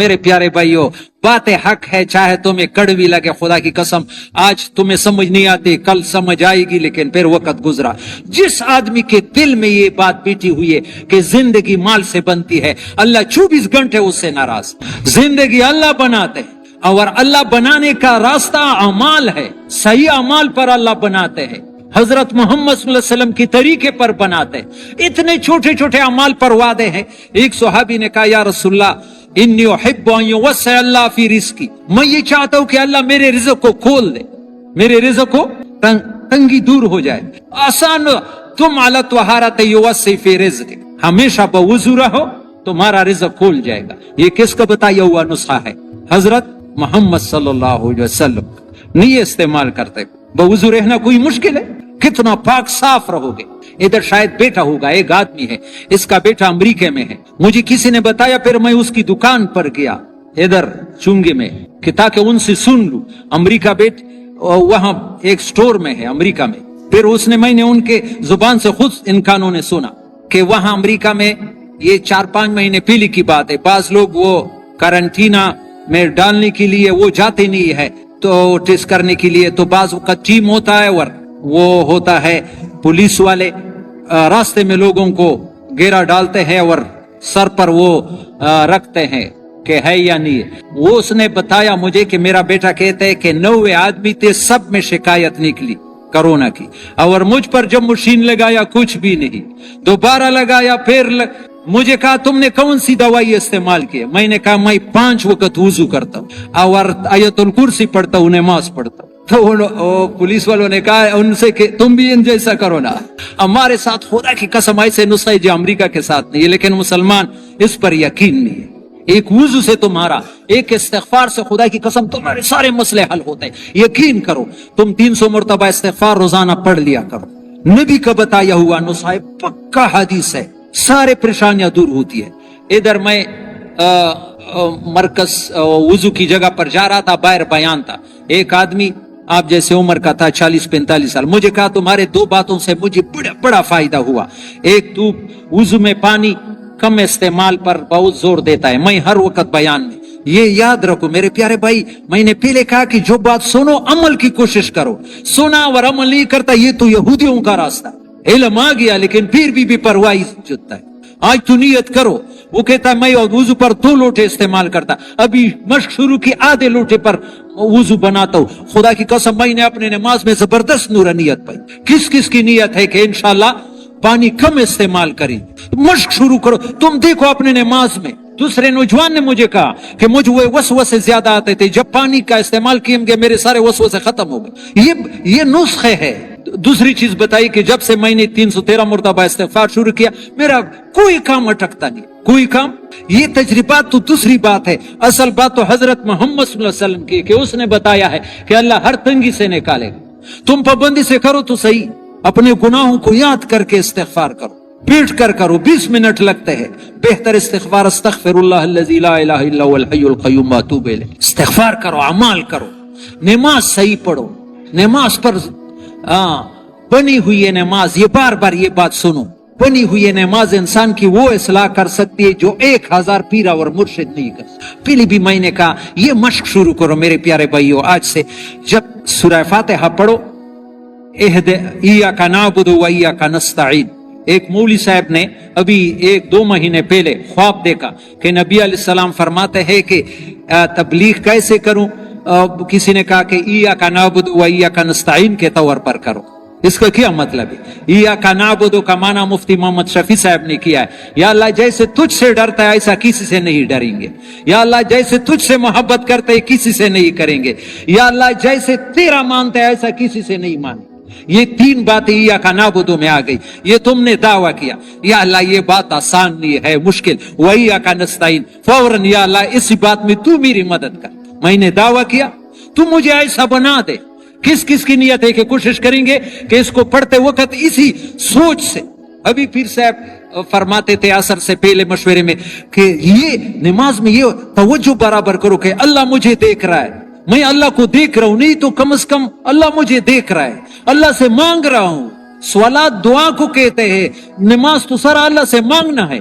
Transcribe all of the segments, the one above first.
میرے پیارے بھائیوں باتیں حق ہے چاہے تمہیں کڑوی لگے، خدا کی قسم آج تمہیں سمجھ نہیں آتی، کل سمجھ آئے گی، لیکن پھر وقت گزرا۔ جس آدمی کے دل میں یہ بات بیٹھی ہوئی ہے کہ زندگی مال سے بنتی ہے، اللہ 24 گھنٹے اس سے ناراض۔ زندگی اللہ بناتے ہیں، اور اللہ بنانے کا راستہ اعمال ہے، صحیح اعمال پر اللہ بناتے ہیں، حضرت محمد صلی اللہ علیہ وسلم کی طریقے پر بناتے ہیں۔ اتنے چھوٹے چھوٹے اعمال پر وعدے ہیں۔ ایک صحابی نے کہا یا رسول اللہ انی احب ان یوسع اللہ فی رزقی، میں یہ چاہتا ہوں کہ اللہ میرے رزق کو کھول دے، میرے رزق کو تنگی دور ہو جائے۔ آسان، تم علی طہارت یوسع فی رزق، ہمیشہ بوضو رہو تمہارا رزق کھول جائے گا۔ یہ کس کا بتایا ہوا نسخہ ہے؟ حضرت محمد صلی اللہ علیہ وسلم نہیں استعمال کرتے۔ بوضو رہنا کوئی مشکل ہے؟ کتنا پاک صاف رہو گے۔ ادھر شاید بیٹا ہوگا، ایک آدمی ہے، اس کا بیٹا امریکہ میں ہے، مجھے کسی نے بتایا، پھر میں اس کی دکان پر گیا ادھر چونگے میں کہ تاکہ ان سے سن لوں۔ امریکہ وہاں ایک سٹور میں ہے امریکہ میں، پھر میں نے ان کے زبان سے خود ان کانوں نے سنا کہ وہاں امریکہ میں یہ 4-5 مہینے پہلے کی بات ہے، بعض لوگ وہ کرنٹینا میں ڈالنے کے لیے وہ جاتے نہیں ہے تو ٹیسٹ کرنے کے لیے، تو بعض وقت ٹیم ہوتا ہے اور وہ ہوتا ہے پولیس والے راستے میں لوگوں کو گھیرا ڈالتے ہیں اور سر پر وہ رکھتے ہیں کہ ہے یا نہیں۔ وہ اس نے بتایا مجھے کہ میرا بیٹا کہتے ہے کہ 90 آدمی تھے، سب میں شکایت نکلی کرونا کی، اور مجھ پر جب مشین لگایا کچھ بھی نہیں، دوبارہ لگایا، پھر مجھے کہا تم نے کون سی دوائی استعمال کی؟ میں نے کہا میں 5 وقت وضو کرتا ہوں اور آیت الکرسی پڑھتا ہوں، نماز پڑھتا ہوں۔ تو پولیس والوں نے کہا ان سے کہ تم بھی ان جیسا کرو نا۔ ہمارے ساتھ خدا کی قسم ایسے نسخے جو امریکہ کے ساتھ نہیں ہے، لیکن مسلمان اس پر یقین نہیں ہے۔ ایک وضو سے تمہارا، ایک استغفار سے خدا کی قسم تمہارے سارے مسئلے حل ہوتے ہیں۔ یقین کرو، تم 300 مرتبہ استغفار روزانہ پڑھ لیا کرو، نبی کا بتایا ہوا نسخہ، پکا حدیث ہے، سارے پریشانیاں دور ہوتی ہے۔ ادھر میں مرکز وضو کی جگہ پر جا رہا تھا، باہر بیان تھا، ایک آدمی آپ جیسے عمر کا تھا، 40-45 سال، مجھے کہا تمہارے 2 باتوں سے مجھے بڑا فائدہ ہوا۔ ایک تو وضو میں پانی کم استعمال پر بہت زور دیتا ہے، میں ہر وقت بیان میں یہ یاد رکھو میرے پیارے بھائی، میں نے پہلے کہا کہ جو بات سنو عمل کی کوشش کرو، سنا اور عمل نہیں کرتا یہ تو یہودیوں کا راستہ۔ علم آ گیا لیکن پھر بھی پرواہی جتتا ہے۔ آج تو نیت کرو، وہ کہتا ہے میں وضو پر 2 لوٹے استعمال کرتا، ابھی مشق شروع کی، آدھے لوٹے پر وضو بناتا ہوں۔ خدا کی قسم میں نے اپنے نماز میں زبردست نورانیت پائی۔ کس کی نیت ہے کہ انشاءاللہ پانی کم استعمال کریں، مشق شروع کرو۔ تم دیکھو اپنے نماز میں، دوسرے نوجوان نے مجھے کہا کہ مجھے وہ وسوسے زیادہ آتے تھے، جب پانی کا استعمال کیے گے میرے سارے وسوسے ختم ہو گئے۔ یہ نسخے ہے۔ دوسری چیز بتائی کہ جب سے میں نے 313 مرتبہ استغفار شروع کیا، میرا کوئی کام اٹکتا نہیں، کوئی کام۔ یہ تجربات تو دوسری بات ہے، اصل بات تو حضرت محمد صلی اللہ علیہ وسلم کی کہ اس نے بتایا ہے کہ اللہ ہر تنگی سے نکالے گا۔ تم پابندی سے کرو تو صحیح، اپنے گناہوں کو یاد کر کے استغفار کرو، بیٹھ کر کرو، 20 منٹ لگتے ہیں۔ بہتر استغفار استغفر اللہ الذی لا الہ الا هو الحی القیوم واتوب الیہ۔ استغفار کرو، اعمال کرو، نماز صحیح پڑھو، نماز پر بنی ہوئی ہے نماز، یہ بار بار یہ بات سنو، بنی ہوئی ہے نماز انسان کی وہ اصلاح کر سکتی ہے جو 1000 پیر اور مرشد نہیں کر سکتا۔ پہلے بھی میں نے کہا یہ مشق شروع کرو میرے پیارے بھائیو، آج سے جب سورہ فاتحہ پڑھو، ایاک نعبد و ایاک نستعین۔ ایک مولوی صاحب نے ابھی 1-2 مہینے پہلے خواب دیکھا کہ نبی علیہ السلام فرماتے ہیں کہ تبلیغ کیسے کروں؟ کسی نے کہا کہ ایاک نعبد و ایاک نستعین کے طور پر کرو۔ اس کا کیا مطلب ہے؟ ایاک نعبد کا معنی مفتی محمد شفیع صاحب نے کیا ہے، یا اللہ جیسے تجھ سے ڈرتا ہے ایسا کسی سے نہیں ڈریں گے، یا اللہ جیسے تجھ سے محبت کرتے ہیں کسی سے نہیں کریں گے، یا اللہ جیسے تیرا مانتے ہیں ایسا کسی سے نہیں مانیں۔ یہ 3 باتیں ایاک نعبد میں آ گئی۔ یہ تم نے دعویٰ کیا، یا اللہ یہ بات آسان نہیں ہے، مشکل، وایاک نستعین، فوراً یا اللہ اسی بات میں تو میری مدد کر۔ میں نے دعویٰ کیا تو مجھے ایسا بنا دے۔ کس کی نیت ہے کہ کوشش کریں گے کہ اس کو پڑھتے وقت اسی سوچ سے۔ ابھی پیر صاحب فرماتے تھے عصر سے پہلے مشورے میں کہ یہ نماز میں یہ توجہ برابر کرو کہ اللہ مجھے دیکھ رہا ہے، میں اللہ کو دیکھ رہا ہوں، نہیں تو کم از کم اللہ مجھے دیکھ رہا ہے، اللہ سے مانگ رہا ہوں۔ سوالات دعا کو کہتے ہیں، نماز تو سارا اللہ سے مانگنا ہے۔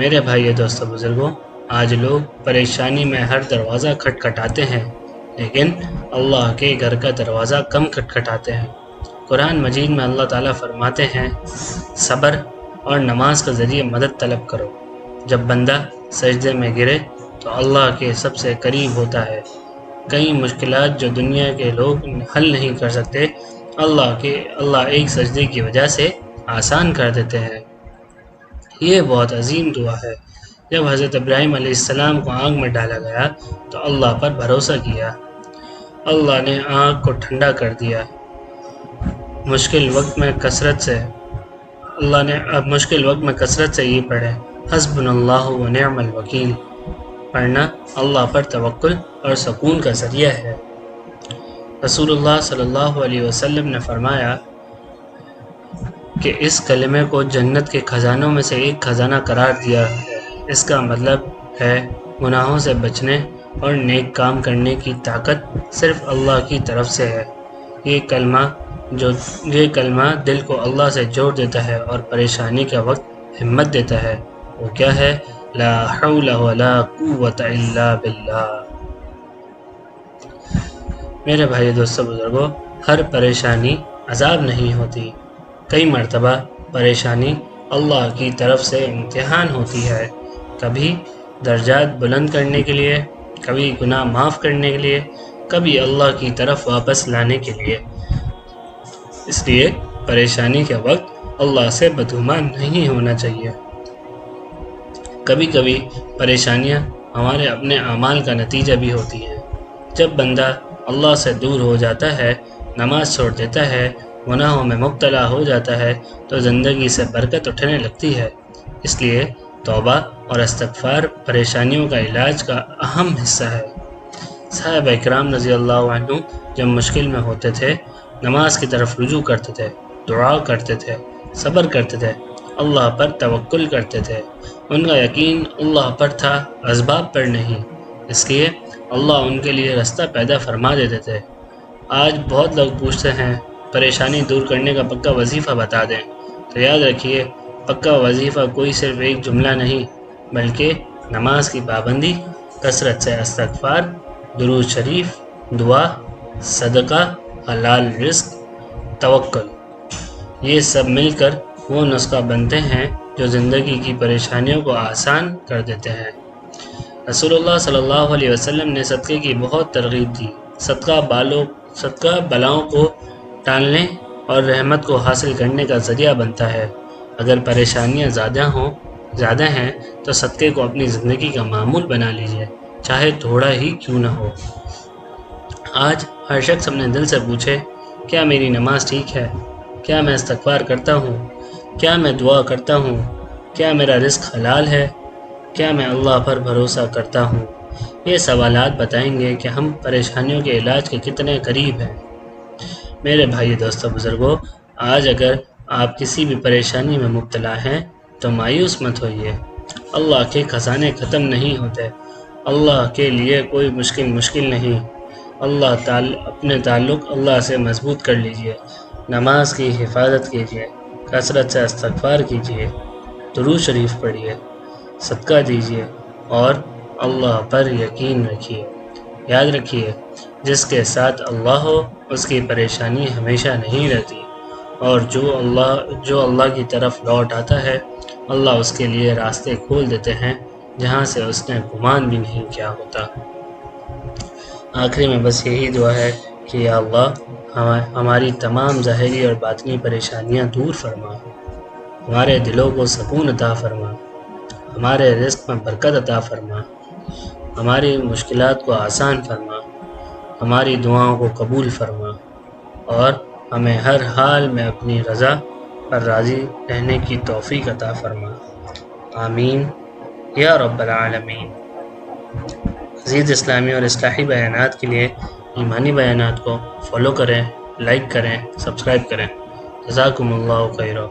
میرے بھائی دوستو بزرگوں، آج لوگ پریشانی میں ہر دروازہ کھٹکھٹاتے ہیں، لیکن اللہ کے گھر کا دروازہ کم کھٹکھٹاتے ہیں۔ قرآن مجید میں اللہ تعالیٰ فرماتے ہیں، صبر اور نماز کے ذریعے مدد طلب کرو۔ جب بندہ سجدے میں گرے تو اللہ کے سب سے قریب ہوتا ہے۔ کئی مشکلات جو دنیا کے لوگ حل نہیں کر سکتے، اللہ ایک سجدے کی وجہ سے آسان کر دیتے ہیں۔ یہ بہت عظیم دعا ہے۔ جب حضرت ابراہیم علیہ السلام کو آگ میں ڈالا گیا تو اللہ پر بھروسہ کیا، اللہ نے آگ کو ٹھنڈا کر دیا۔ مشکل وقت میں کثرت سے یہ پڑھے، حسبنا اللہ و نعم الوکیل۔ پڑھنا اللہ پر توکل اور سکون کا ذریعہ ہے۔ رسول اللہ صلی اللہ علیہ وسلم نے فرمایا کہ اس کلمے کو جنت کے خزانوں میں سے ایک خزانہ قرار دیا ہے۔ اس کا مطلب ہے گناہوں سے بچنے اور نیک کام کرنے کی طاقت صرف اللہ کی طرف سے ہے۔ یہ کلمہ دل کو اللہ سے جوڑ دیتا ہے اور پریشانی کے وقت ہمت دیتا ہے۔ وہ کیا ہے؟ لا حول ولا قوت الا باللہ۔ میرے بھائی دوستو بزرگوں، ہر پریشانی عذاب نہیں ہوتی۔ کئی مرتبہ پریشانی اللہ کی طرف سے امتحان ہوتی ہے، کبھی درجات بلند کرنے کے لیے، کبھی گناہ معاف کرنے کے لیے، کبھی اللہ کی طرف واپس لانے کے لیے۔ اس لیے پریشانی کے وقت اللہ سے بدگمان نہیں ہونا چاہیے۔ کبھی کبھی پریشانیاں ہمارے اپنے اعمال کا نتیجہ بھی ہوتی ہیں۔ جب بندہ اللہ سے دور ہو جاتا ہے، نماز چھوڑ دیتا ہے، گناہوں میں مبتلا ہو جاتا ہے تو زندگی سے برکت اٹھنے لگتی ہے۔ اس لیے توبہ اور استغفار پریشانیوں کا علاج کا اہم حصہ ہے۔ صحابہ کرام رضی اللہ عنہ جب مشکل میں ہوتے تھے، نماز کی طرف رجوع کرتے تھے، دعا کرتے تھے، صبر کرتے تھے، اللہ پر توکل کرتے تھے۔ ان کا یقین اللہ پر تھا، اسباب پر نہیں۔ اس لیے اللہ ان کے لیے راستہ پیدا فرما دیتے تھے۔ آج بہت لوگ پوچھتے ہیں پریشانی دور کرنے کا پکا وظیفہ بتا دیں، تو یاد رکھیے پکا وظیفہ کوئی صرف ایک جملہ نہیں، بلکہ نماز کی پابندی، کثرت سے استغفار، درود شریف، دعا، صدقہ، حلال رزق، توکل، یہ سب مل کر وہ نسخہ بنتے ہیں جو زندگی کی پریشانیوں کو آسان کر دیتے ہیں۔ رسول اللہ صلی اللہ علیہ وسلم نے صدقے کی بہت ترغیب دی۔ صدقہ بلاؤں کو ٹالنے اور رحمت کو حاصل کرنے کا ذریعہ بنتا ہے۔ اگر پریشانیاں زیادہ ہیں تو صدقے کو اپنی زندگی کا معمول بنا لیجیے، چاہے تھوڑا ہی کیوں نہ ہو۔ آج ہر شخص اپنے دل سے پوچھے، کیا میری نماز ٹھیک ہے؟ کیا میں استغفار کرتا ہوں؟ کیا میں دعا کرتا ہوں؟ کیا میرا رزق حلال ہے؟ کیا میں اللہ پر بھروسہ کرتا ہوں؟ یہ سوالات بتائیں گے کہ ہم پریشانیوں کے علاج کے کتنے قریب ہیں۔ میرے بھائی دوستو بزرگوں، آج اگر آپ کسی بھی پریشانی میں مبتلا ہیں تو مایوس مت ہوئیے۔ اللہ کے خزانے ختم نہیں ہوتے۔ اللہ کے لیے کوئی مشکل نہیں۔ اپنے تعلق اللہ سے مضبوط کر لیجئے، نماز کی حفاظت کیجئے، کثرت سے استغفار کیجئے، درود شریف پڑھیے، صدقہ دیجئے اور اللہ پر یقین رکھیے۔ یاد رکھیے، جس کے ساتھ اللہ ہو اس کی پریشانی ہمیشہ نہیں رہتی، اور جو اللہ کی طرف لوٹ آتا ہے، اللہ اس کے لیے راستے کھول دیتے ہیں جہاں سے اس نے گمان بھی نہیں کیا ہوتا۔ آخری میں بس یہی دعا ہے کہ یا اللہ ہماری تمام ظاہری اور باطنی پریشانیاں دور فرما، ہمارے دلوں کو سکون عطا فرما، ہمارے رزق میں برکت عطا فرما، ہماری مشکلات کو آسان فرما، ہماری دعاؤں کو قبول فرما، اور ہمیں ہر حال میں اپنی رضا پر راضی رہنے کی توفیق عطا فرما۔ آمین یا رب العالمین۔ مزید اسلامی اور اصلاحی بیانات کے لیے ایمانی بیانات کو فالو کریں، لائک کریں، سبسکرائب کریں۔ جزاکم اللہ خیرا۔